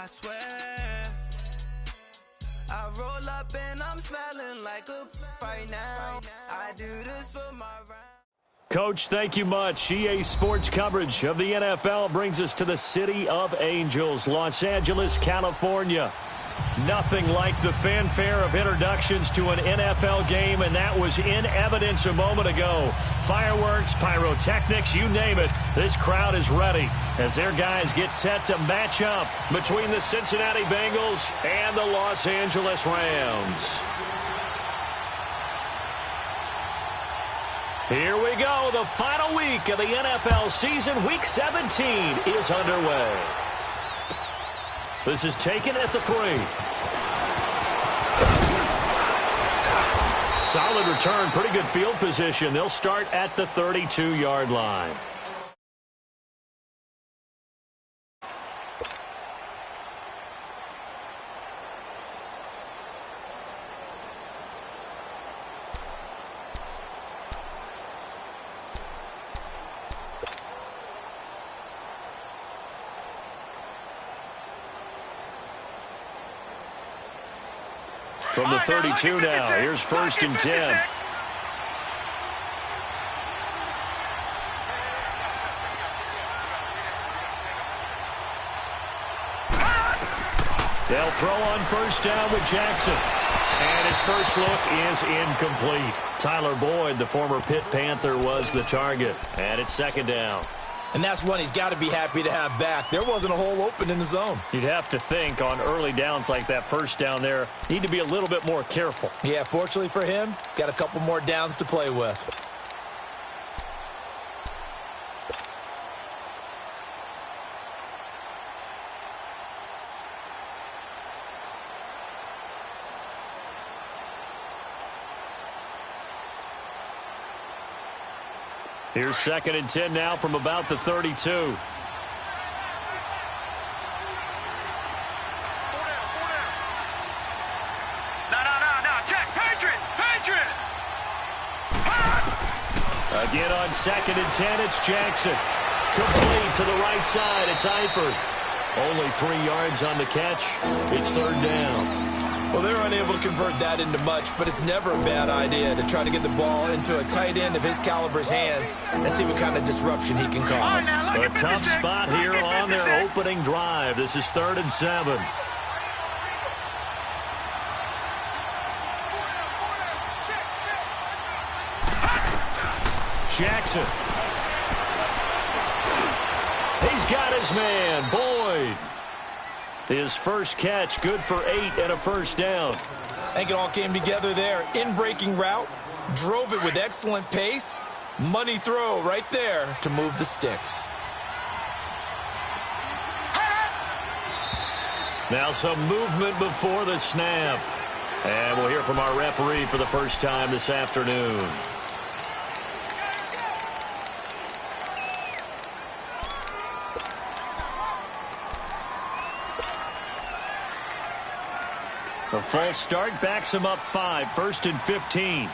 I swear I roll up and I'm smelling like a right now. I do this for my round. Coach, thank you much. EA Sports coverage of the NFL brings us to the City of Angels, Los Angeles, California. Nothing like the fanfare of introductions to an NFL game, and that was in evidence a moment ago. Fireworks, pyrotechnics, you name it. This crowd is ready as their guys get set to match up between the Cincinnati Bengals and the Los Angeles Rams. Here we go. The final week of the NFL season. Week 17 is underway. This is taken at the 3. Solid return. Pretty good field position. They'll start at the 32-yard line. From the 32 now, here's 1st and 10. They'll throw on 1st down with Jackson. And his first look is incomplete. Tyler Boyd, the former Pitt Panther, was the target. And it's 2nd down. And that's one he's got to be happy to have back. There wasn't a hole open in the zone. You'd have to think on early downs like that 1st down there, need to be a little bit more careful. Yeah, fortunately for him, got a couple more downs to play with. Here's 2nd and 10 now from about the 32. Four down. No. Check. Patriot. Again on 2nd and 10, it's Jackson. Complete to the right side. It's Eifert. Only 3 yards on the catch. It's 3rd down. Well, they're unable to convert that into much, but it's never a bad idea to try to get the ball into a tight end of his caliber's hands and see what kind of disruption he can cause. A tough spot here on their opening drive. This is 3rd and 7. Jackson. He's got his man, Boyd. His first catch, good for 8 and a 1st down. I think it all came together there. In-breaking route, drove it with excellent pace. Money throw right there to move the sticks. Now some movement before the snap. And we'll hear from our referee for the first time this afternoon. A false start backs him up 5, 1st and 15.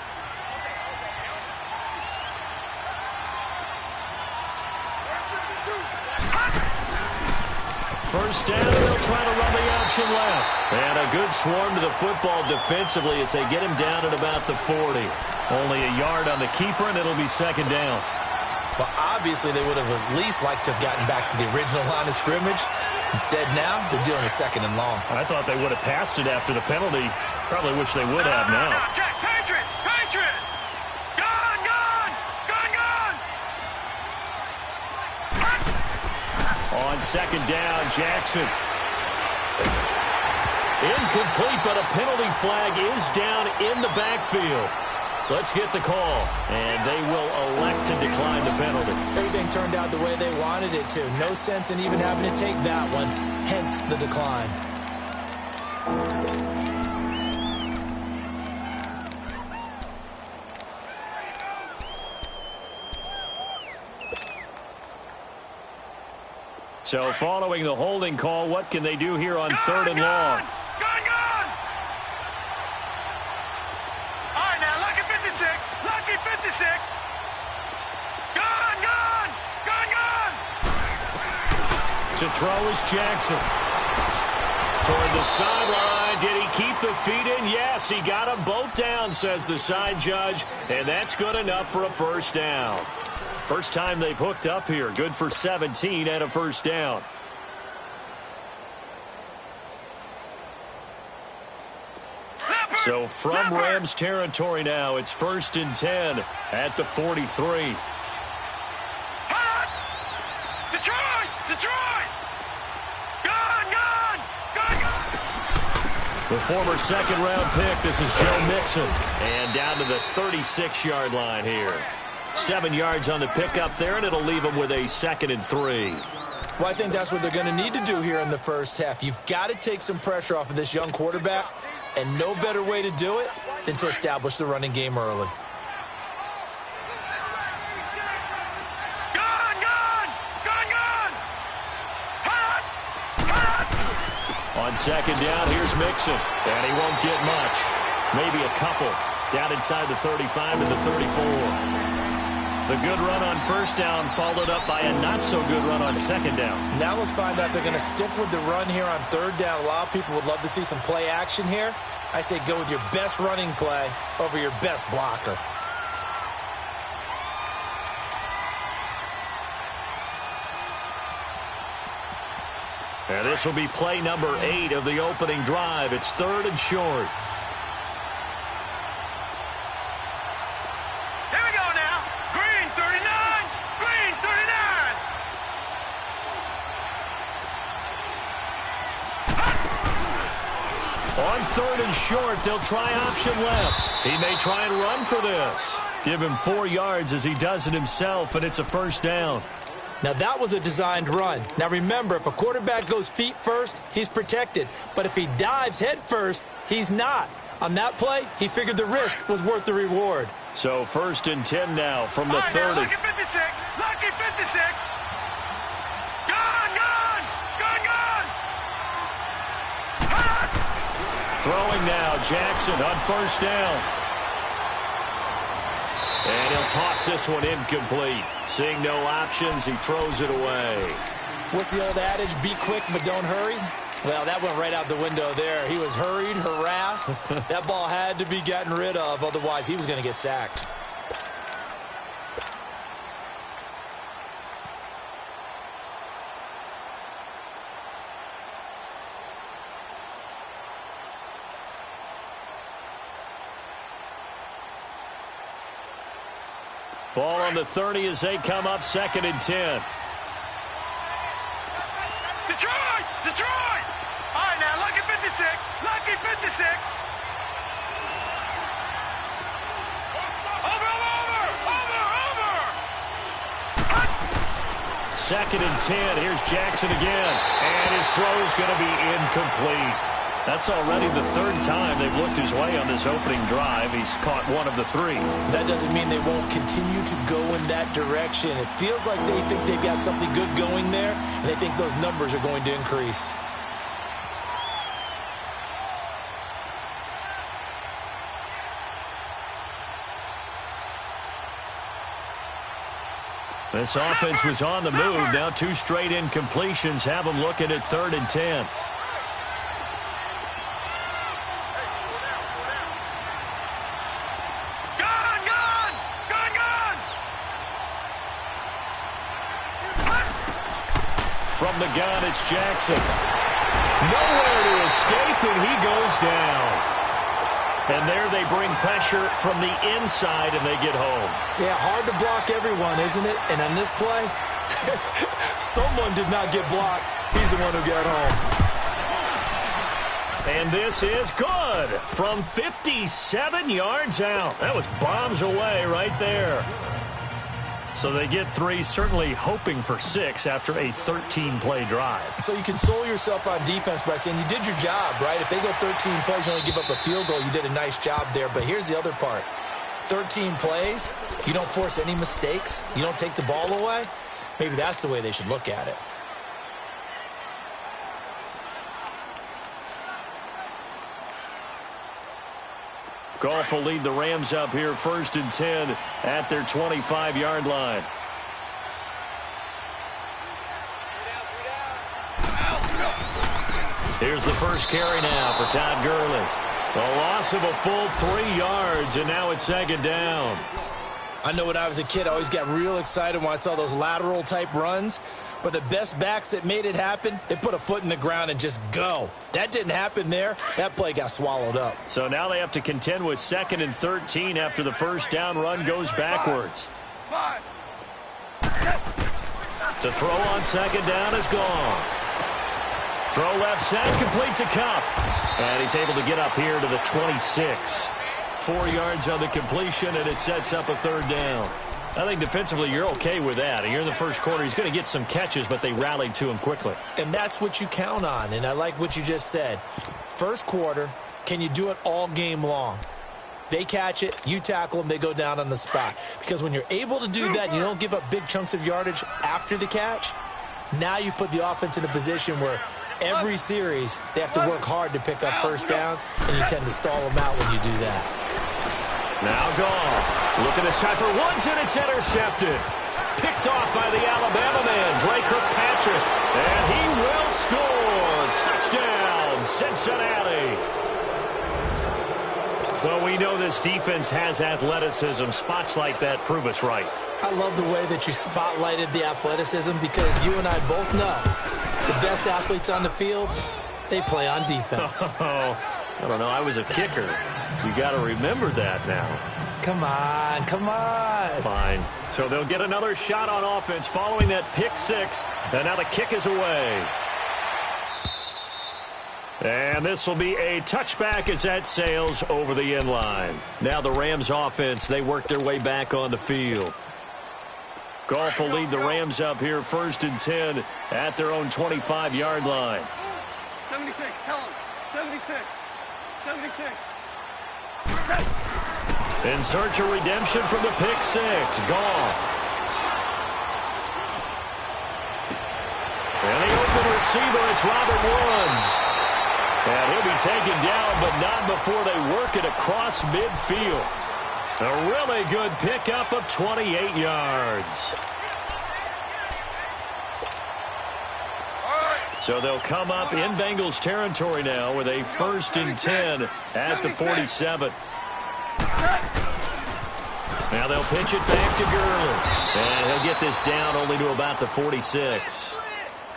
First down, they'll try to run the option left. And a good swarm to the football defensively as they get him down at about the 40. Only a yard on the keeper, and it'll be 2nd down. Well, obviously they would have at least liked to have gotten back to the original line of scrimmage. Instead, now they're dealing with 2nd and long. I thought they would have passed it after the penalty. Probably wish they would have now. Check. Patriot. Gone. On 2nd down, Jackson. Incomplete, but a penalty flag is down in the backfield. Let's get the call, and they will elect to decline the penalty. Everything turned out the way they wanted it to. No sense in even having to take that one, hence the decline. So following the holding call, what can they do here on 3rd and long? Gone. All right, now, lucky 56. Gone. To throw is Jackson. Toward the sideline. Did he keep the feet in? Yes, he got them both down, says the side judge. And that's good enough for a first down. First time they've hooked up here. Good for 17 and a first down. So from Rams territory now, it's 1st and 10 at the 43. Detroit! Gone! The former second-round pick, this is Joe Mixon. And down to the 36-yard line here. 7 yards on the pickup there, and it'll leave them with a 2nd and 3. Well, I think that's what they're going to need to do here in the first half. You've got to take some pressure off of this young quarterback, and no better way to do it than to establish the running game early. On second down, here's Mixon. And he won't get much. Maybe a couple. Down inside the 35 to the 34. The good run on first down followed up by a not-so-good run on second down. Now let's find out they're going to stick with the run here on third down. A lot of people would love to see some play action here. I say go with your best running play over your best blocker. And this will be play number 8 of the opening drive. It's 3rd and short. Here we go now. Green 39. Green 39. On 3rd and short, they'll try option left. He may try and run for this. Give him 4 yards as he does it himself, and it's a first down. Now, that was a designed run. Now, remember, if a quarterback goes feet first, he's protected. But if he dives head first, he's not. On that play, he figured the risk was worth the reward. So 1st and 10 now from the 30. Lucky 56. Lucky 56. Gone. Throwing now, Jackson on first down. And he'll toss this one incomplete. Seeing no options, he throws it away. What's the old adage? Be quick, but don't hurry? Well, that went right out the window there. He was hurried, harassed. That ball had to be gotten rid of, otherwise he was going to get sacked. Ball on the 30 as they come up 2nd and 10. Detroit! All right, now, lucky 56. Lucky 56. Over. 2nd and 10. Here's Jackson again. And his throw is going to be incomplete. That's already the 3rd time they've looked his way on this opening drive. He's caught 1 of the 3. That doesn't mean they won't continue to go in that direction. It feels like they think they've got something good going there, and they think those numbers are going to increase. This offense was on the move. Now 2 straight incompletions have them looking at 3rd and 10. From the gun, it's Jackson. Nowhere to escape, and he goes down. And there they bring pressure from the inside, and they get home. Yeah, hard to block everyone, isn't it? And on this play, someone did not get blocked. He's the one who got home. And this is good from 57 yards out. That was bombs away right there. So they get 3, certainly hoping for 6 after a 13-play drive. So you console yourself on defense by saying you did your job, right? If they go 13 plays, you only give up a field goal, you did a nice job there. But here's the other part. 13 plays, you don't force any mistakes, you don't take the ball away. Maybe that's the way they should look at it. Goff will lead the Rams up here 1st and 10 at their 25-yard line. Here's the first carry now for Todd Gurley. A loss of a full 3 yards, and now it's second down. I know when I was a kid, I always got real excited when I saw those lateral-type runs. But the best backs that made it happen, they put a foot in the ground and just go. That didn't happen there. That play got swallowed up. So now they have to contend with 2nd and 13 after the first down run goes backwards. To throw on 2nd down is gone. Throw left side, complete to Kupp. And he's able to get up here to the 26. 4 yards on the completion, and it sets up a 3rd down. I think defensively you're okay with that. Here in the first quarter, he's going to get some catches, but they rallied to him quickly. And that's what you count on, and I like what you just said. First quarter, can you do it all game long? They catch it, you tackle them, they go down on the spot. Because when you're able to do that and you don't give up big chunks of yardage after the catch, now you put the offense in a position where every series they have to work hard to pick up first downs, and you tend to stall them out when you do that. Now Goff. Looking this time for Woods, and it's intercepted. Picked off by the Alabama man, Drake Kirkpatrick. And he will score. Touchdown, Cincinnati. Well, we know this defense has athleticism. Spots like that prove us right. I love the way that you spotlighted the athleticism because you and I both know the best athletes on the field, they play on defense. I don't know. I was a kicker. You got to remember that now. Come on, come on. Fine. So they'll get another shot on offense following that pick 6. And now the kick is away. And this will be a touchback as that sails over the end line. Now the Rams offense, they work their way back on the field. Goff will lead the Rams up here 1st and 10 at their own 25-yard line. 76, tell him. 76. 76. In search of redemption from the pick 6. Goff. And the open receiver, it's Robert Woods. And he'll be taken down, but not before they work it across midfield. A really good pickup of 28 yards. So they'll come up in Bengals territory now with a 1st and 10 at the 47. Now they'll pitch it back to Gurley. And he'll get this down only to about the 46.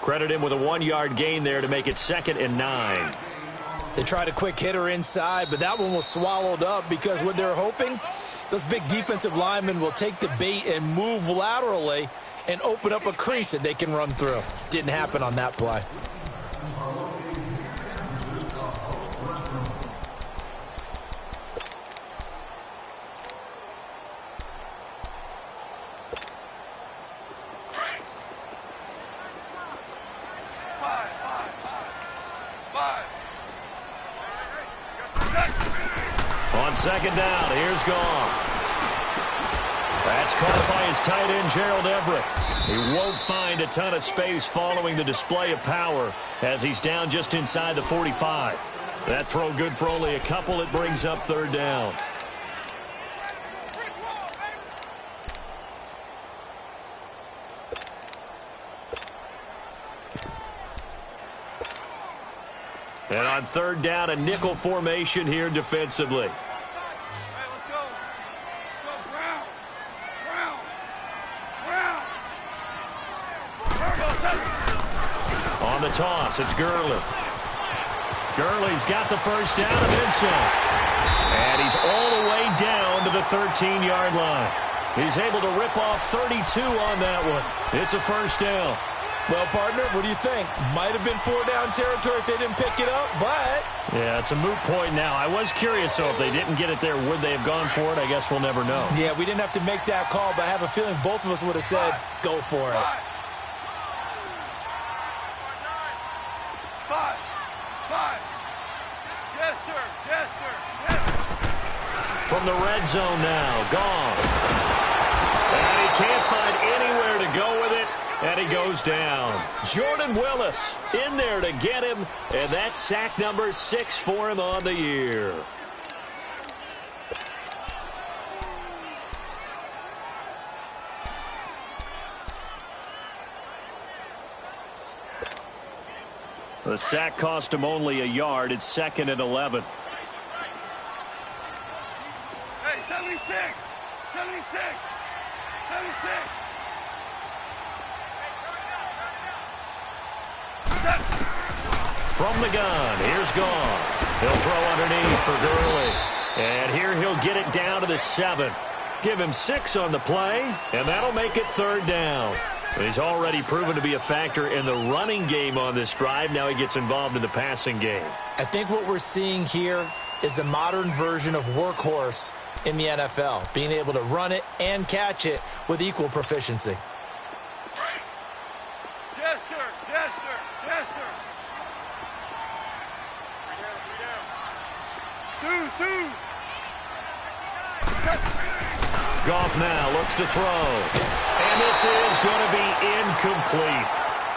Credit him with a 1-yard gain there to make it 2nd and 9. They tried a quick hitter inside, but that one was swallowed up because what they're hoping, those big defensive linemen will take the bait and move laterally and open up a crease that they can run through. Didn't happen on that play. On 2nd down, here's Goff. That's caught by his tight end, Gerald Everett. He won't find a ton of space following the display of power as he's down just inside the 45. That throw good for only a couple. It brings up 3rd down. And on 3rd down, a nickel formation here defensively. On the toss, it's Gurley. Gurley's got the first down and then some. And he's all the way down to the 13-yard line. He's able to rip off 32 on that one. It's a 1st down. Well, partner, what do you think? Might have been 4-down territory if they didn't pick it up, but... Yeah, it's a moot point now. I was curious, so if they didn't get it there, would they have gone for it? I guess we'll never know. Yeah, we didn't have to make that call, but I have a feeling both of us would have said, go for it. 5. Yes, sir. Yes, sir. Yes, sir. From the red zone now, gone. And he can't find anywhere to go with it. And he goes down. Jordan Willis in there to get him. And that's sack number 6 for him on the year. The sack cost him only a yard. It's 2nd and 11. Hey, 76! 76! 76! From the gun, here's Goff. He'll throw underneath for Gurley. And here he'll get it down to the 7. Give him 6 on the play, and that'll make it 3rd down. He's already proven to be a factor in the running game on this drive. Now he gets involved in the passing game. I think what we're seeing here is the modern version of workhorse in the NFL, being able to run it and catch it with equal proficiency. Yes, sir! Yes, sir! Yes, sir! Twos! Goff now looks to throw. And this is going to be incomplete.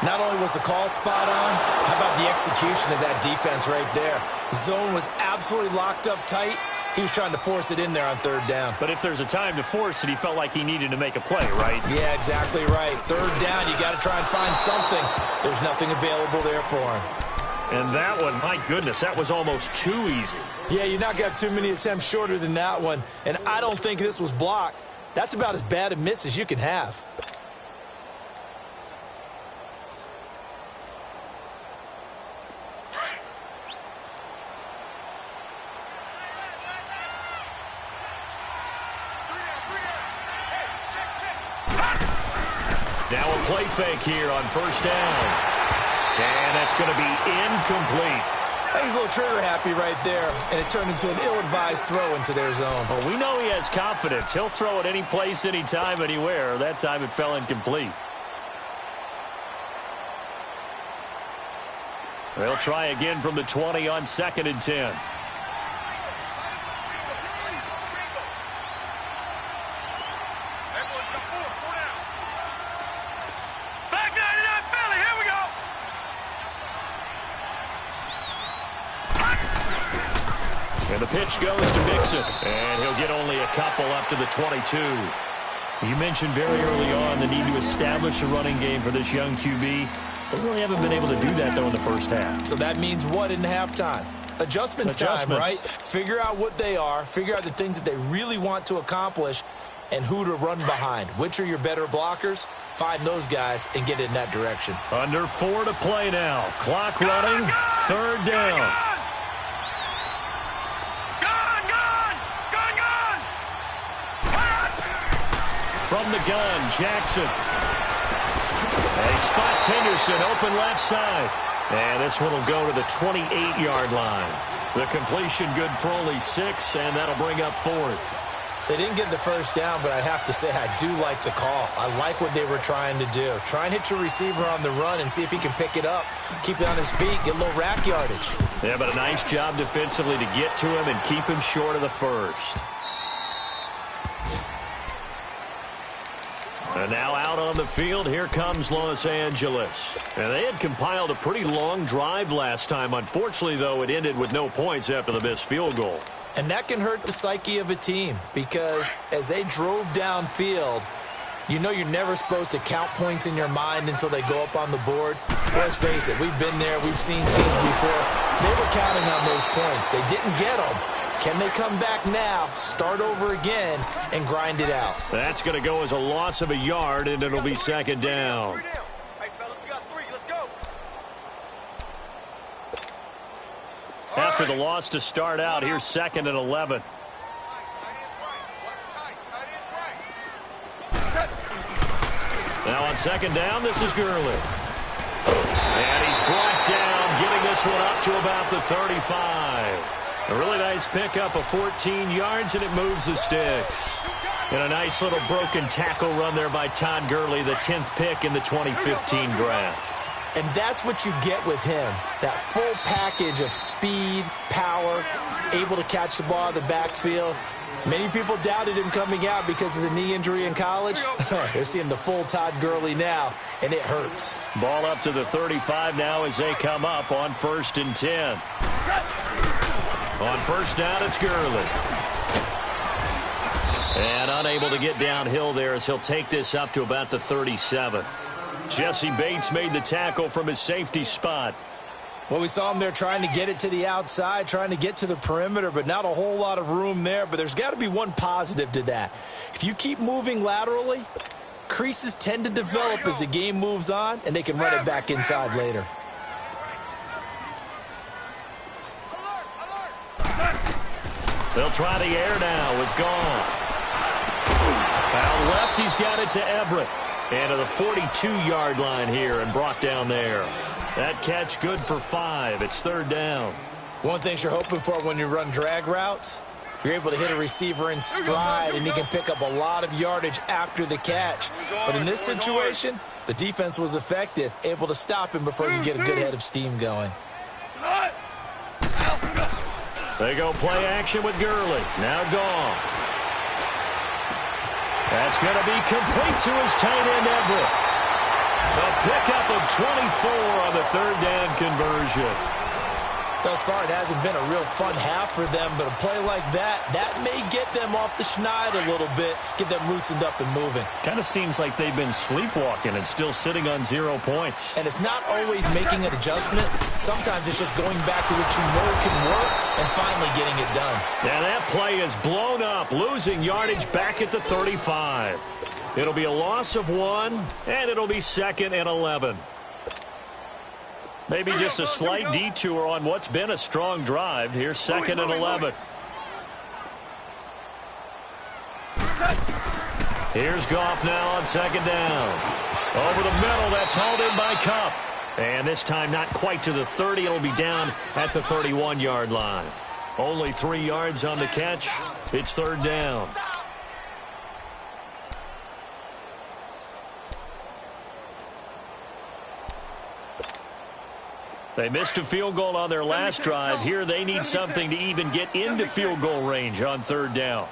Not only was the call spot on, how about the execution of that defense right there? Zone was absolutely locked up tight. He was trying to force it in there on 3rd down. But if there's a time to force it, he felt like he needed to make a play, right? Yeah, exactly right. 3rd down, you got to try and find something. There's nothing available there for him. And that one, my goodness, that was almost too easy. Yeah, you not got too many attempts shorter than that one. And I don't think this was blocked. That's about as bad a miss as you can have. Now a play fake here on 1st down. And that's going to be incomplete. He's a little trigger happy right there, and it turned into an ill-advised throw into their zone. Well, we know he has confidence. He'll throw it any place, anytime, anywhere. That time it fell incomplete. They'll try again from the 20 on 2nd and 10. And the pitch goes to Mixon, and he'll get only a couple up to the 22. You mentioned very early on the need to establish a running game for this young QB. They really haven't been able to do that, though, in the first half. So that means what in halftime? Adjustments time, right? Figure out what they are, figure out the things that they really want to accomplish, and who to run behind. Which are your better blockers? Find those guys and get in that direction. Under 4 to play now. Clock running, 3rd down. From the gun, Jackson. And he spots Henderson open left side. And this one will go to the 28-yard line. The completion good for only 6, and that'll bring up 4th. They didn't get the 1st down, but I have to say I do like the call. I like what they were trying to do. Try and hit your receiver on the run and see if he can pick it up. Keep it on his feet, get a little rack yardage. Yeah, but a nice job defensively to get to him and keep him short of the 1st. And now out on the field, here comes Los Angeles. And they had compiled a pretty long drive last time. Unfortunately, though, it ended with no points after the missed field goal. And that can hurt the psyche of a team because as they drove downfield, you know you're never supposed to count points in your mind until they go up on the board. Let's face it, we've been there. We've seen teams before. They were counting on those points. They didn't get them. Can they come back now, start over again, and grind it out? That's going to go as a loss of a yard, and it'll be 2nd down. Hey, fellas, we got 3. Let's go. After the loss to start out, here's 2nd and 11. Now on 2nd down, this is Gurley. And he's brought down, getting this one up to about the 35. A really nice pickup of 14 yards, and it moves the sticks. And a nice little broken tackle run there by Todd Gurley, the 10th pick in the 2015 draft. And that's what you get with him, that full package of speed, power, able to catch the ball in the backfield. Many people doubted him coming out because of the knee injury in college. They're seeing the full Todd Gurley now, and it hurts. Ball up to the 35 now as they come up on 1st and 10. On 1st down, it's Gurley. And unable to get downhill there as he'll take this up to about the 37. Jesse Bates made the tackle from his safety spot. Well, we saw him there trying to get it to the outside, trying to get to the perimeter, but not a whole lot of room there. But there's got to be one positive to that. If you keep moving laterally, creases tend to develop as the game moves on, and they can run it back inside later. They'll try the air now with Goff. Out left, he's got it to Everett. And to the 42-yard line here and brought down there. That catch good for 5. It's third down. One thing you're hoping for when you run drag routes, you're able to hit a receiver in stride, and he can pick up a lot of yardage after the catch. But in this situation, the defense was effective, able to stop him before he could get a good head of steam going. They go play action with Gurley. Now Goff. That's going to be complete to his tight end, Everett. A pickup of 24 on the third down conversion. Thus far, it hasn't been a real fun half for them, but a play like that may get them off the schneid a little bit, get them loosened up and moving. Kind of seems like they've been sleepwalking and still sitting on 0 points. And it's not always making an adjustment. Sometimes it's just going back to what you know can work and finally getting it done. Now that play is blown up, losing yardage back at the 35. It'll be a loss of 1, and it'll be 2nd and 11. Maybe just a slight detour on what's been a strong drive. Here's 2nd and 11. Here's Goff now on 2nd down. Over the middle, that's hauled in by Kupp. And this time not quite to the 30. It'll be down at the 31-yard line. Only 3 yards on the catch. It's third down. They missed a field goal on their last drive. Here they need something to even get into field goal range on third down.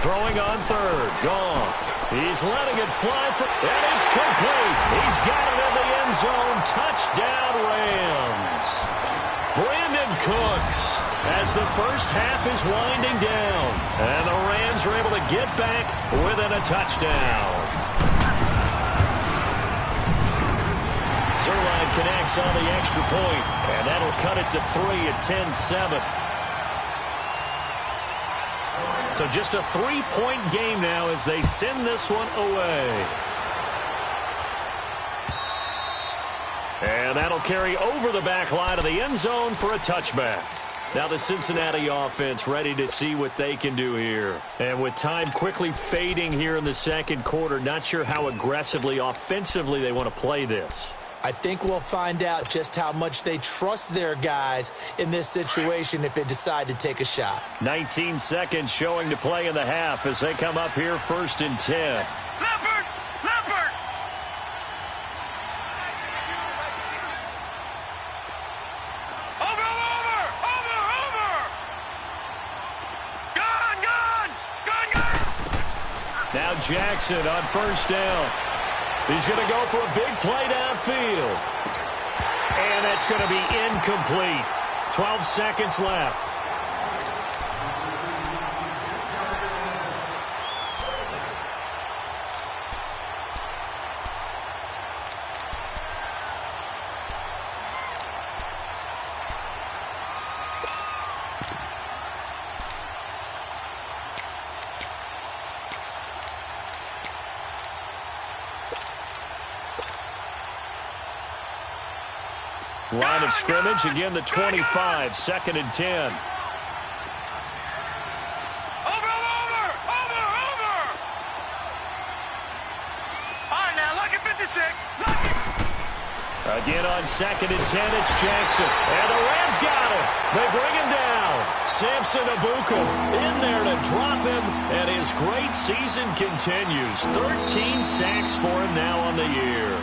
Throwing on third. Goff. He's letting it fly, and it's complete. He's got it in the end zone. Touchdown, Rams. Brandon Cooks as the first half is winding down. And the Rams are able to get back within a touchdown. Zerline connects on the extra point, and that'll cut it to 3 at 10-7. So just a 3-point game now as they send this one away. And that'll carry over the back line of the end zone for a touchback. Now the Cincinnati offense ready to see what they can do here. And with time quickly fading here in the second quarter, not sure how aggressively, offensively they want to play this. I think we'll find out just how much they trust their guys in this situation if they decide to take a shot. 19 seconds showing to play in the half as they come up here 1st and 10. Leopard! Leopard! Over! Gone! Now Jackson on 1st down. He's going to go for a big play downfield. And that's going to be incomplete. 12 seconds left. Line of scrimmage, again the 25, 2nd and 10. Over! All right, now, look at 56. Again on 2nd and 10, it's Jackson. And the Rams got him. They bring him down. Samson Abukum in there to drop him, and his great season continues. 13 sacks for him now on the year.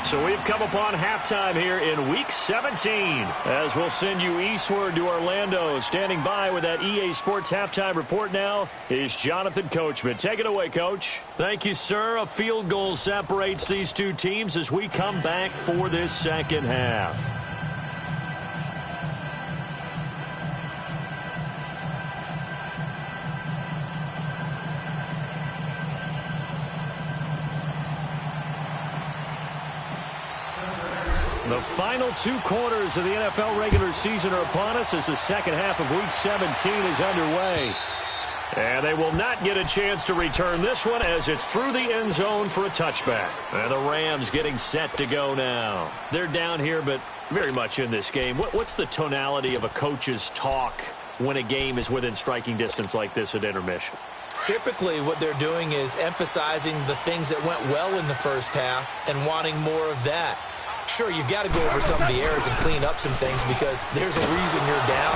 So we've come upon halftime here in Week 17 as we'll send you eastward to Orlando. Standing by with that EA Sports halftime report now is Jonathan Coachman. Take it away, Coach. Thank you, sir. A field goal separates these two teams as we come back for this second half. The final 2 quarters of the NFL regular season are upon us as the second half of Week 17 is underway. And they will not get a chance to return this one as it's through the end zone for a touchback. And the Rams getting set to go now. They're down here, but very much in this game. What's the tonality of a coach's talk when a game is within striking distance like this at intermission? Typically, what they're doing is emphasizing the things that went well in the first half and wanting more of that. Sure, you've got to go over some of the errors and clean up some things because there's a reason you're down.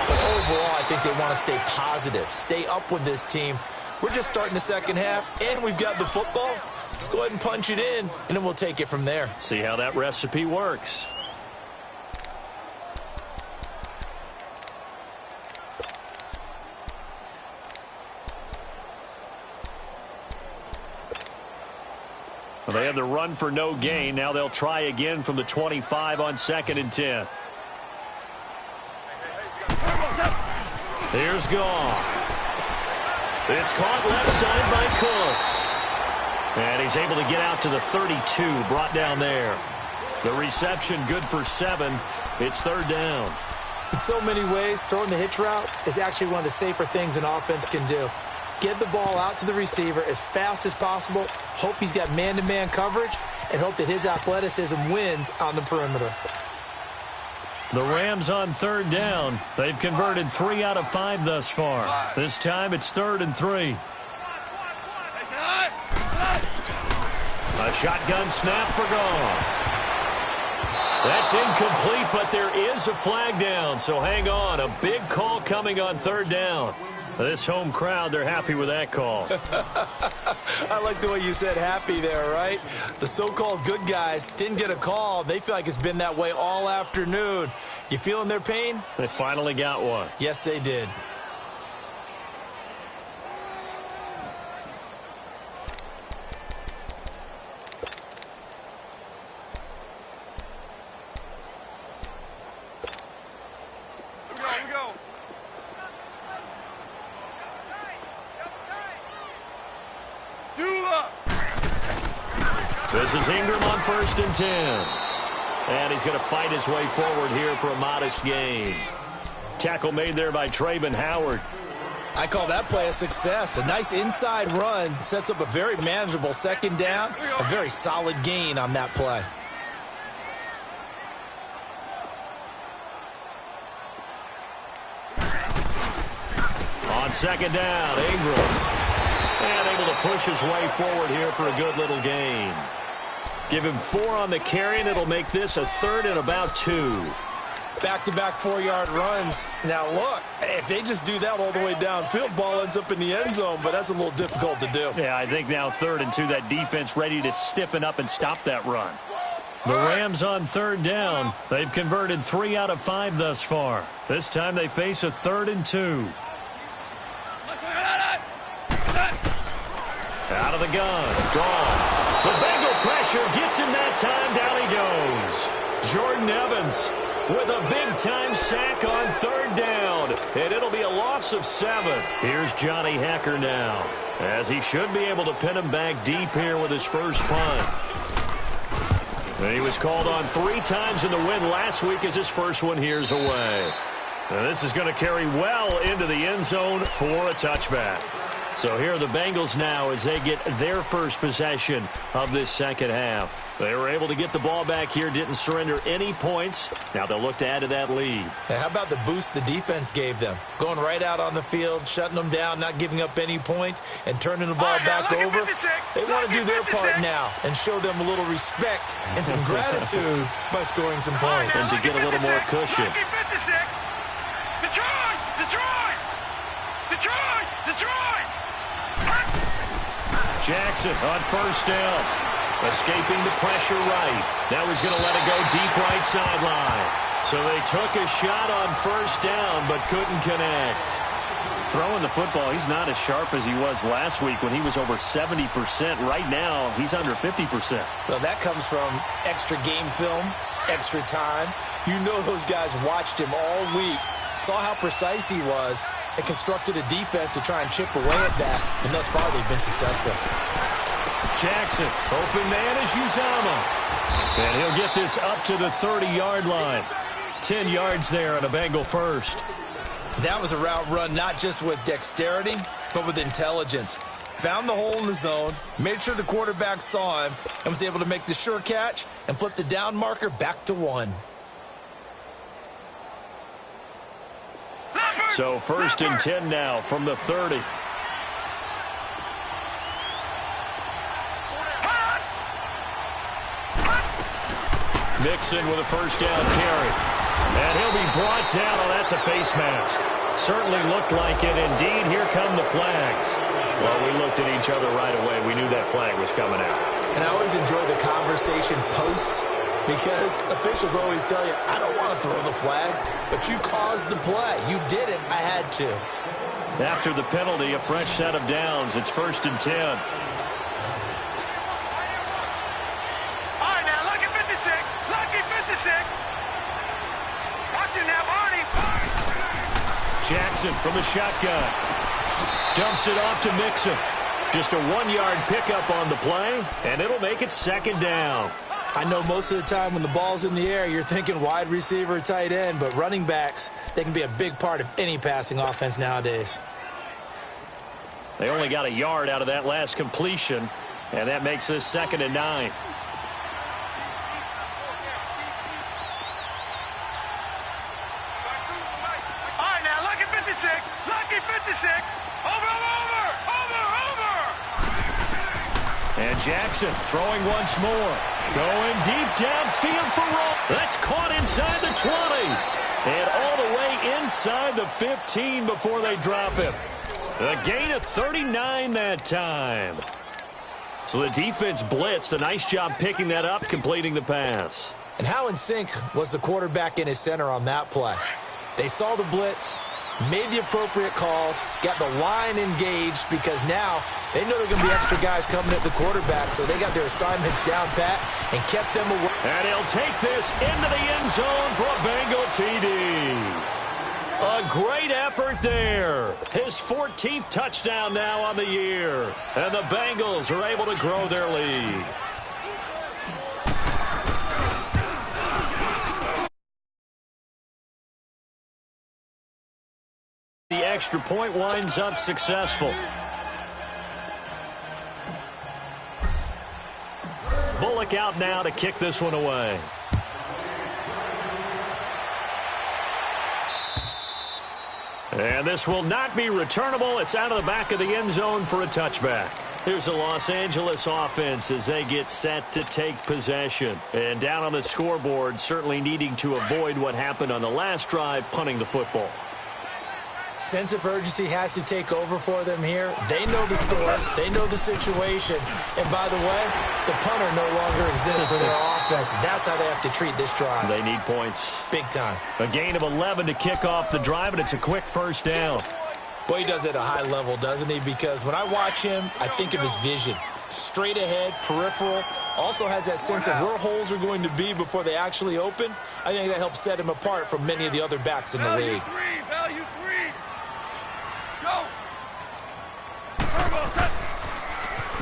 But overall, I think they want to stay positive, stay up with this team. We're just starting the second half, and we've got the football. Let's go ahead and punch it in, and then we'll take it from there. See how that recipe works. They have the run for no gain. Now they'll try again from the 25 on 2nd and 10. Here's Goff. It's caught left side by Cooks. And he's able to get out to the 32, brought down there. The reception good for 7. It's 3rd down. In so many ways, throwing the hitch route is actually one of the safer things an offense can do. Get the ball out to the receiver as fast as possible, hope he's got man-to-man coverage, and hope that his athleticism wins on the perimeter. The Rams on 3rd down. They've converted 3 out of 5 thus far. This time it's 3rd and 3. A shotgun snap for Goff. That's incomplete, but there is a flag down, so hang on. A big call coming on 3rd down. This home crowd, they're happy with that call. I like the way you said happy there, right? The so-called good guys didn't get a call. They feel like it's been that way all afternoon. You feeling their pain? They finally got one. Yes, they did. This is Ingram on 1st and 10. And he's going to fight his way forward here for a modest gain. Tackle made there by Trayvon Howard. I call that play a success. A nice inside run sets up a very manageable 2nd down. A very solid gain on that play. On 2nd down, Ingram. And able to push his way forward here for a good little gain. Give him 4 on the carry, and it'll make this a 3rd and about 2. Back-to-back 4-yard runs. Now, look, if they just do that all the way downfield, ball ends up in the end zone, but that's a little difficult to do. Yeah, I think now 3rd and 2, that defense ready to stiffen up and stop that run. The Rams on 3rd down. They've converted 3 out of 5 thus far. This time they face a 3rd and 2. Out of the gun. Gone. The Bengal pressure gets him that time. Down he goes. Jordan Evans with a big-time sack on 3rd down. And it'll be a loss of 7. Here's Johnny Hecker now, as he should be able to pin him back deep here with his first punt. And he was called on 3 times in the win last week as his first one here's away. And this is going to carry well into the end zone for a touchback. So here are the Bengals now as they get their first possession of this second half. They were able to get the ball back here, didn't surrender any points. Now they'll look to add to that lead. Now, how about the boost the defense gave them? Going right out on the field, shutting them down, not giving up any points, and turning the ball back over. They want to do their part now and show them a little respect and some gratitude by scoring some points. And to get a little more cushion. Detroit! Detroit! Detroit! Detroit! Jackson on 1st down. Escaping the pressure right. Now he's going to let it go deep right sideline. So they took a shot on 1st down but couldn't connect. Throwing the football, he's not as sharp as he was last week when he was over 70%. Right now, he's under 50%. Well, that comes from extra game film, extra time. You know those guys watched him all week, saw how precise he was, and constructed a defense to try and chip away at that, and thus far they've been successful. Jackson. Open man is Uzama. And he'll get this up to the 30-yard line. 10 yards there and a Bengal first. That was a route run not just with dexterity, but with intelligence. Found the hole in the zone, made sure the quarterback saw him, and was able to make the sure catch and flip the down marker back to 1. So 1st and 10 now from the 30. Mixon with a first down carry. And he'll be brought down. Oh, that's a face mask. Certainly looked like it. Indeed, here come the flags. Well, we looked at each other right away. We knew that flag was coming out. And I always enjoy the conversation post, because officials always tell you, I don't want to throw the flag, but you caused the play. You did it. I had to. After the penalty, a fresh set of downs. It's 1st and 10. All right, now, lucky 56. Lucky 56. Watch it now, Barney. Jackson from the shotgun. Dumps it off to Mixon. Just a 1-yard pickup on the play, and it'll make it 2nd down. I know most of the time when the ball's in the air, you're thinking wide receiver, tight end, but running backs, they can be a big part of any passing offense nowadays. They only got a yard out of that last completion, and that makes this 2nd and 9. All right, now, lucky 56. Lucky 56. Over. And Jackson throwing once more. Going deep downfield for Roll. That's caught inside the 20. And all the way inside the 15 before they drop him. A gain of 39 that time. So the defense blitzed. A nice job picking that up, completing the pass. And how in sync was the quarterback in his center on that play? They saw the blitz, made the appropriate calls, got the line engaged, because now they know there are going to be extra guys coming at the quarterback, so they got their assignments down pat and kept them away. And he'll take this into the end zone for a Bengal TD. A great effort there. His 14th touchdown now on the year. And the Bengals are able to grow their lead. The extra point winds up successful. Bullock out now to kick this one away. And this will not be returnable. It's out of the back of the end zone for a touchback. Here's the Los Angeles offense as they get set to take possession. And down on the scoreboard, certainly needing to avoid what happened on the last drive, punting the football. Sense of urgency has to take over for them here. They know the score. They know the situation. And by the way, the punter no longer exists for their offense. That's how they have to treat this drive. They need points. Big time. A gain of 11 to kick off the drive, and it's a quick first down. Boy, he does it at a high level, doesn't he? Because when I watch him, I think of his vision. Straight ahead, peripheral. Also has that sense of where holes are going to be before they actually open. I think that helps set him apart from many of the other backs in the league. Value three. Go.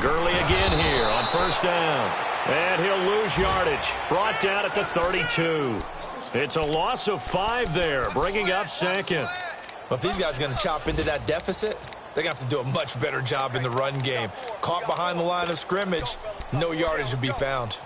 Gurley again here on first down. And he'll lose yardage. Brought down at the 32. It's a loss of 5 there, bringing up second. Well, if these guys are going to chop into that deficit, they're going to have to do a much better job in the run game. Caught behind the line of scrimmage, no yardage to be found.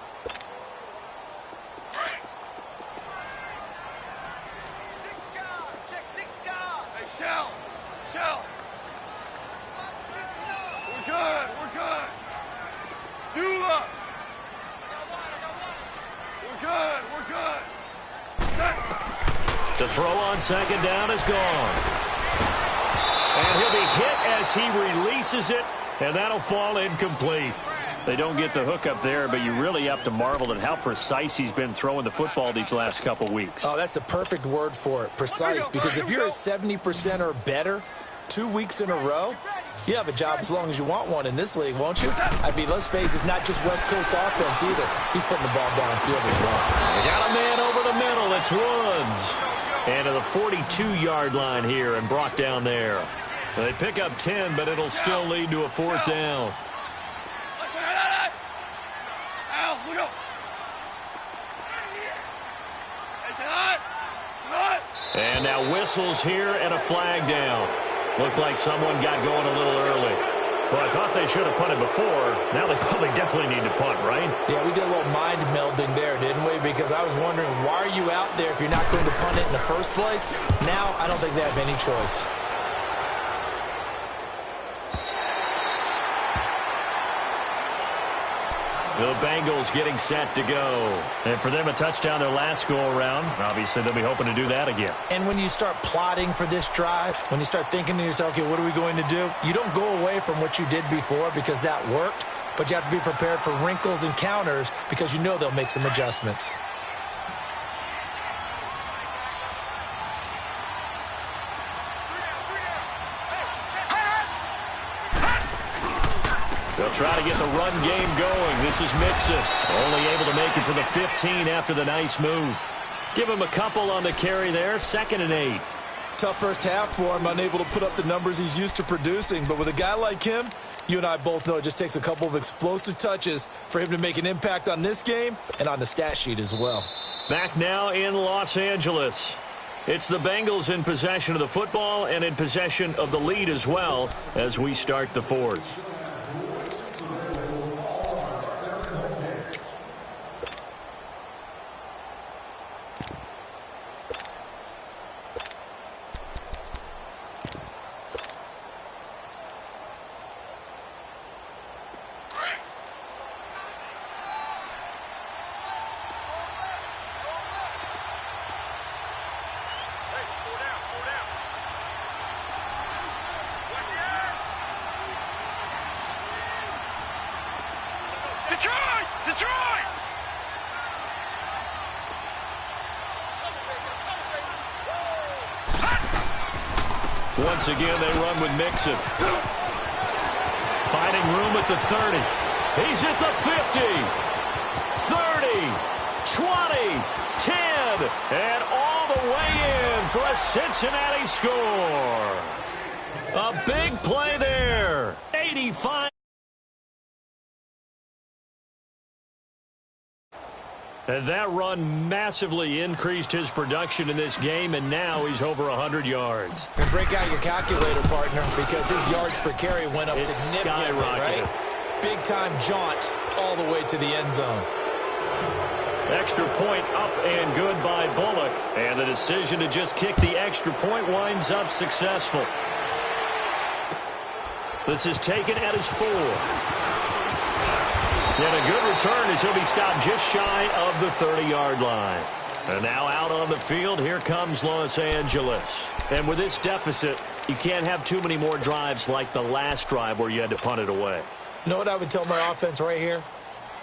To throw on second down is gone. And he'll be hit as he releases it, and that'll fall incomplete. They don't get the hook up there, but you really have to marvel at how precise he's been throwing the football these last couple weeks. Oh, that's the perfect word for it, precise, because if you're at 70% or better 2 weeks in a row, you have a job as long as you want one in this league, won't you? I mean, let's face it, it's not just West Coast offense either. He's putting the ball downfield as well. They got a man over the middle. It's Woods. And to the 42-yard line here and brought down there. They pick up 10, but it'll still lead to a 4th down. And now whistles here and a flag down. Looked like someone got going a little early. Well, I thought they should have punted before. Now they probably definitely need to punt, right? Yeah, we did a little mind melding there, didn't we? Because I was wondering, why are you out there if you're not going to punt it in the first place? Now, I don't think they have any choice. The Bengals getting set to go. And for them, a touchdown their last go-around. Obviously, they'll be hoping to do that again. And when you start plotting for this drive, when you start thinking to yourself, okay, what are we going to do? You don't go away from what you did before because that worked, but you have to be prepared for wrinkles and counters because you know they'll make some adjustments. They'll try to get the run game going. This is Mixon. Only able to make it to the 15 after the nice move. Give him a couple on the carry there. 2nd and 8. Tough first half for him, unable to put up the numbers he's used to producing. But with a guy like him, you and I both know it just takes a couple of explosive touches for him to make an impact on this game and on the stat sheet as well. Back now in Los Angeles. It's the Bengals in possession of the football and in possession of the lead as well as we start the fourth. Detroit! Once again, they run with Mixon. Finding room at the 30. He's at the 50. 30, 20, 10, and all the way in for a Cincinnati score. A big play there. 85. And that run massively increased his production in this game, and now he's over 100 yards. And break out your calculator, partner, because his yards per carry went up significantly, right? Big-time jaunt all the way to the end zone. Extra point up and good by Bullock. And the decision to just kick the extra point winds up successful. This is taken at his 4. And a good return as he'll be stopped just shy of the 30-yard line. And now out on the field, here comes Los Angeles. And with this deficit, you can't have too many more drives like the last drive where you had to punt it away. You know what I would tell my offense right here?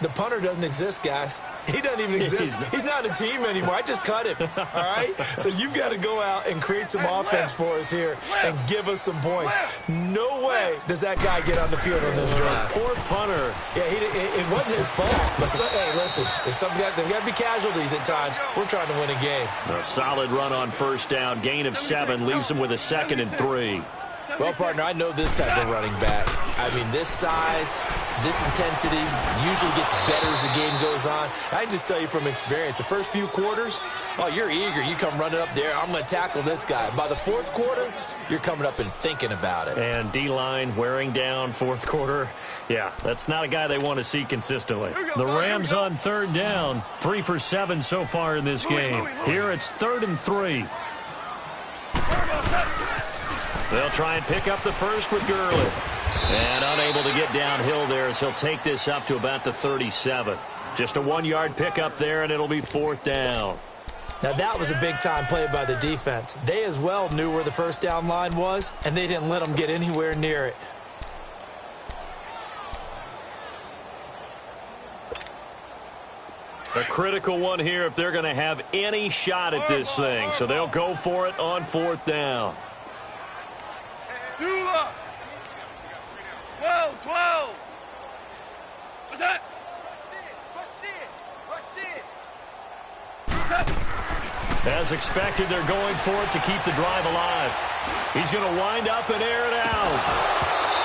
The punter doesn't exist, guys. He doesn't even exist. He's not a team anymore. I just cut him, all right? So you've got to go out and create some offense for us here and give us some points. No way does that guy get on the field on this drive. Poor punter. Yeah, it wasn't his fault. But hey, listen, there's got to be casualties at times. We're trying to win a game. A solid run on first down. Gain of 7 leaves him with a 2nd and 3. Well, partner, I know this type of running back. I mean, this size, this intensity usually gets better as the game goes on. I can just tell you from experience, the first few quarters, oh, you're eager. You come running up there, I'm going to tackle this guy. By the 4th quarter, you're coming up and thinking about it. And D-line wearing down 4th quarter. Yeah, that's not a guy they want to see consistently. The Rams on 3rd down, 3 for 7 so far in this game. Here it's 3rd and 3. They'll try and pick up the first with Gurley. And unable to get downhill there as he'll take this up to about the 37. Just a 1-yard pickup there, and it'll be 4th down. Now, that was a big-time play by the defense. They as well knew where the first down line was, and they didn't let them get anywhere near it. A critical one here if they're going to have any shot at this thing. So they'll go for it on 4th down. 12. What's that? As expected, they're going for it to keep the drive alive. He's going to wind up and air it out.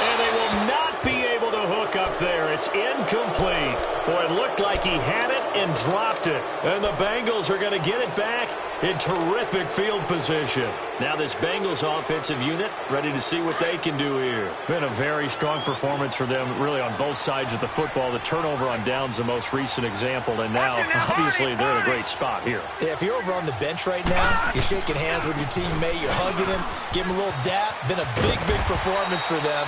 And they will not be able to hook up there. It's incomplete. Boy, it looked like he had it and dropped it. And the Bengals are going to get it back in terrific field position. Now this Bengals offensive unit ready to see what they can do here. Been a very strong performance for them really on both sides of the football. The turnover on downs the most recent example, and now obviously they're in a great spot here. Yeah, if you're over on the bench right now, you're shaking hands with your teammate, you're hugging him, give him a little dap. Been a big performance for them.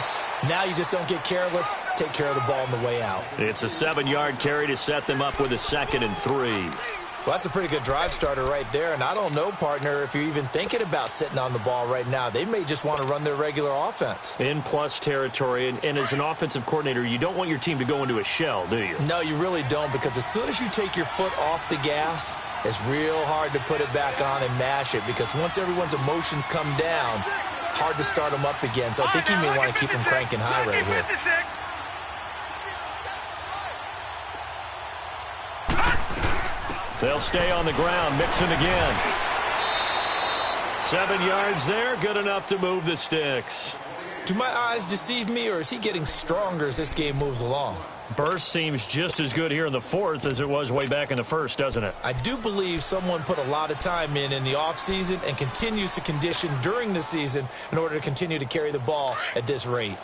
Now you just don't get careless. Take care of the ball on the way out. It's a 7-yard carry to set them up with a 2nd and 3. Well, that's a pretty good drive starter right there. And I don't know, partner, if you're even thinking about sitting on the ball right now. They may just want to run their regular offense. In plus territory. And as an offensive coordinator, you don't want your team to go into a shell, do you? No, you really don't, because as soon as you take your foot off the gas, it's real hard to put it back on and mash it, because once everyone's emotions come down, hard to start them up again. So I think you may want to keep them cranking high right here. They'll stay on the ground, mixing again. 7 yards there, good enough to move the sticks. Do my eyes deceive me, or is he getting stronger as this game moves along? Burst seems just as good here in the 4th as it was way back in the 1st, doesn't it? I do believe someone put a lot of time in the offseason and continues to condition during the season in order to continue to carry the ball at this rate.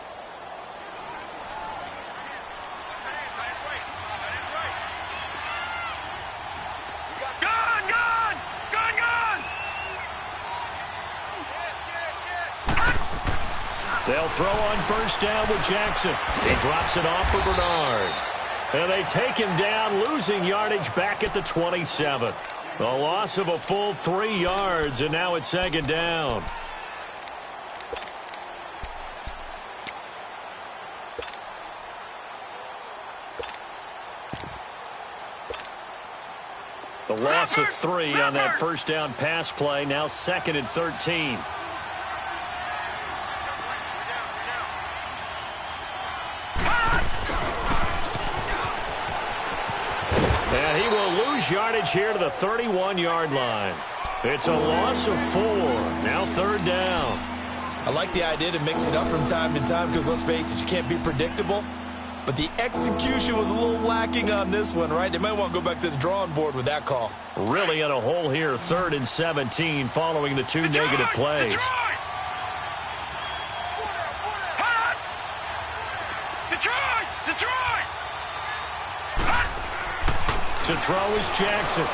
They'll throw on 1st down with Jackson. He drops it off for Bernard. And they take him down, losing yardage back at the 27. A loss of a full 3 yards, and now it's 2nd down. The loss of 3 on that 1st down pass play, now 2nd and 13. And he will lose yardage here to the 31-yard line. It's a loss of 4. Now 3rd down. I like the idea to mix it up from time to time because, let's face it, you can't be predictable. But the execution was a little lacking on this one, right? They might want to go back to the drawing board with that call. Really in a hole here, 3rd and 17 following the 2 negative plays. To throw is Jackson.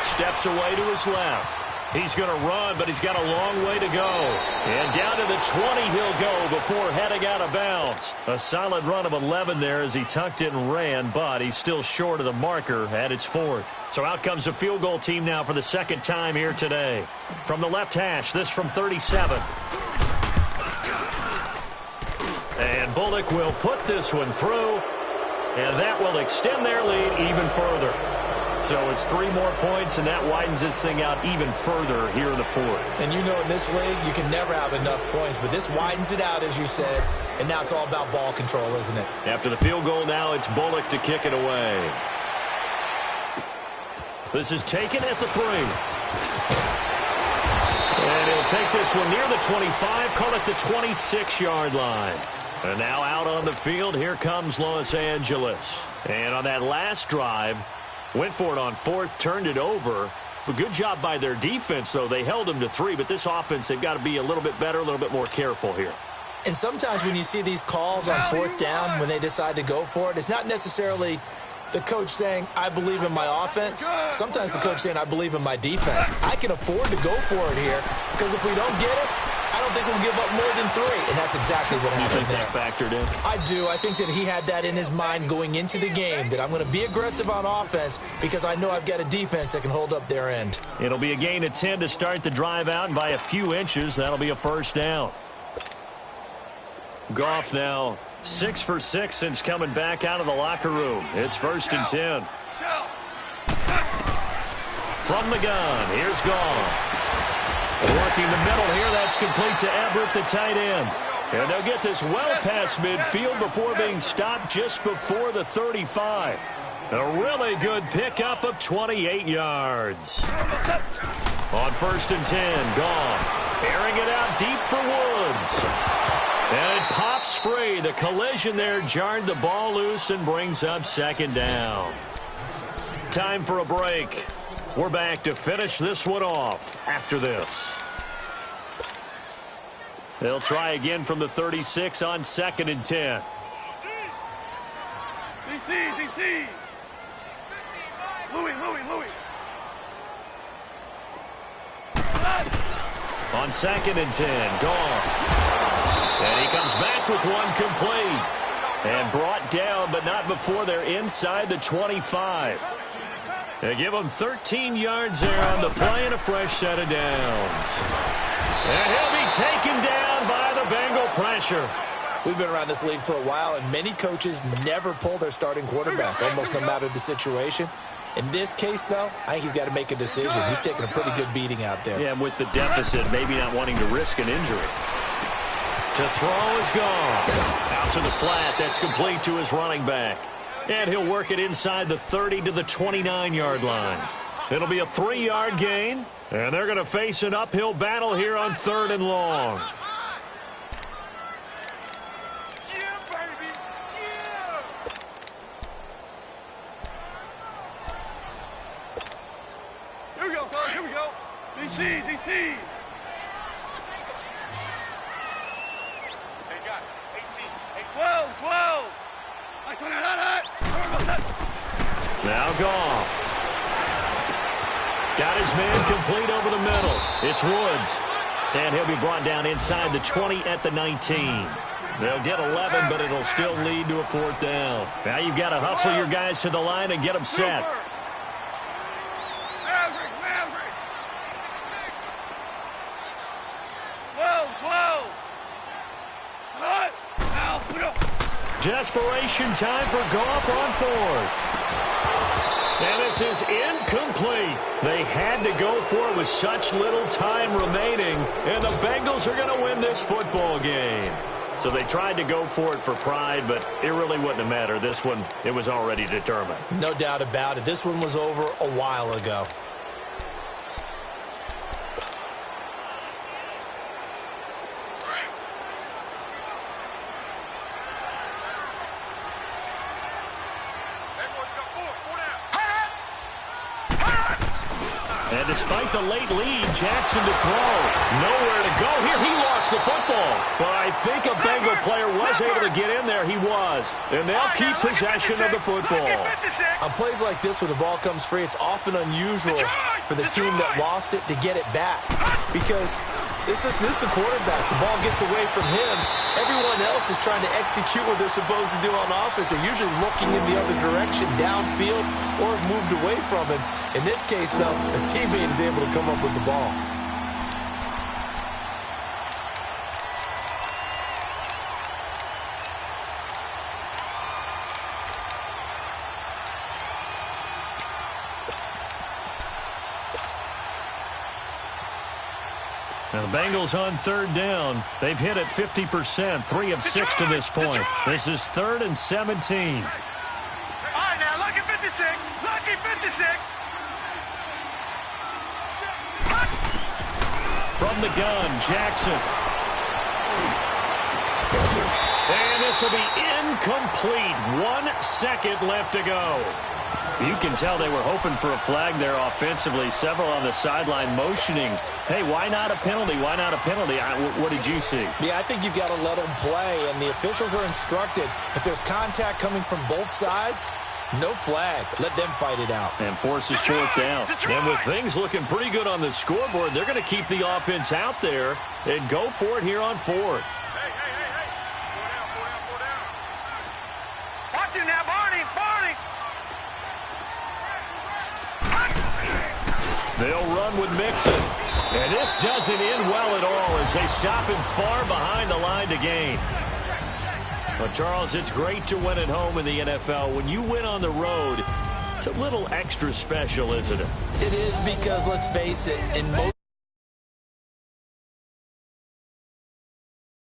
Steps away to his left. He's going to run, but he's got a long way to go. And down to the 20 he'll go before heading out of bounds. A solid run of 11 there as he tucked it and ran, but he's still short of the marker at its 4th. So out comes the field goal team now for the 2nd time here today. From the left hash, this from 37. And Bullock will put this one through, and that will extend their lead even further. So it's 3 more points, and that widens this thing out even further here in the 4th. And you know, in this league, you can never have enough points, but this widens it out, as you said, and now it's all about ball control, isn't it? After the field goal now, it's Bullock to kick it away. This is taken at the 3. And he'll take this one near the 25, call it the 26-yard line. And now out on the field, here comes Los Angeles. And on that last drive, went for it on 4th, turned it over. But good job by their defense, though. They held them to 3, but this offense, they've got to be a little bit better, a little bit more careful here. And sometimes when you see these calls on 4th down, when they decide to go for it, it's not necessarily the coach saying, I believe in my offense. Sometimes the coach saying, I believe in my defense. I can afford to go for it here, because if we don't get it, I don't think we'll give up more than 3, and that's exactly what happened there. You think that factored in? I do. I think that he had that in his mind going into the game, that I'm going to be aggressive on offense because I know I've got a defense that can hold up their end. It'll be a gain of 10 to start the drive out, and by a few inches, that'll be a 1st down. Goff now 6 for 6 since coming back out of the locker room. It's 1st and 10. From the gun, here's Goff. Working the middle here, that's complete to Everett, the tight end. And they'll get this well past midfield before being stopped just before the 35. A really good pickup of 28 yards. On 1st and 10, Goff airing it out deep for Woods. And it pops free. The collision there jarred the ball loose and brings up 2nd down. Time for a break. We're back to finish this one off after this. They'll try again from the 36 on 2nd and 10. DC. Louis. On 2nd and 10, Goff. And he comes back with one complete. And brought down, but not before they're inside the 25. They give him 13 yards there on the play and a fresh set of downs. And he'll be taken down by the Bengal pressure. We've been around this league for a while, and many coaches never pull their starting quarterback, almost no matter the situation. In this case, though, I think he's got to make a decision. He's taking a pretty good beating out there. Yeah, with the deficit, maybe not wanting to risk an injury. To throw is gone. Out to the flat. That's complete to his running back. And he'll work it inside the 30 to the 29-yard line. It'll be a 3-yard gain, and they're going to face an uphill battle here on 3rd and long. Here we go. DC. They got 18. 12. Now Goff. Got his man complete over the middle. It's Woods. And he'll be brought down inside the 20 at the 19. They'll get 11, but it'll still lead to a 4th down. Now you've got to hustle your guys to the line and get them set. Desperation time for Goff on 4th. And this is incomplete. They had to go for it with such little time remaining, and the Bengals are going to win this football game. So they tried to go for it for pride, but it really wouldn't have mattered. This one, it was already determined. No doubt about it. This one was over a while ago. And despite the late lead, Jackson to throw. Nowhere to go here. He lost the football. But I think a Bengal player was able to get in there. He was. And they'll keep possession of the football. On plays like this where the ball comes free, it's often unusual for the team that lost it to get it back. Because this is the quarterback. The ball gets away from him. Everyone else is trying to execute what they're supposed to do on offense. They're usually looking in the other direction, downfield, or have moved away from him. In this case, though, a teammate is able to come up with the ball. Now the Bengals on 3rd down. They've hit it 50%, 3 of 6 to this point. This is 3rd and 17. All right, now, lucky 56. Lucky 56. From the gun, Jackson. And this will be incomplete. 1 second left to go. You can tell they were hoping for a flag there offensively. Several on the sideline motioning. Hey, why not a penalty? Why not a penalty? What did you see? Yeah, I think you've got to let them play, and the officials are instructed. If there's contact coming from both sides, no flag. Let them fight it out. And forces 4th down. And with things looking pretty good on the scoreboard, they're going to keep the offense out there and go for it here on 4th. Hey. Four down. Watch him now, Barney. They'll run with Mixon. And this doesn't end well at all as they stop him far behind the line to gain. But, Charles, it's great to win at home in the NFL. When you win on the road, it's a little extra special, isn't it? It is because, let's face it, in most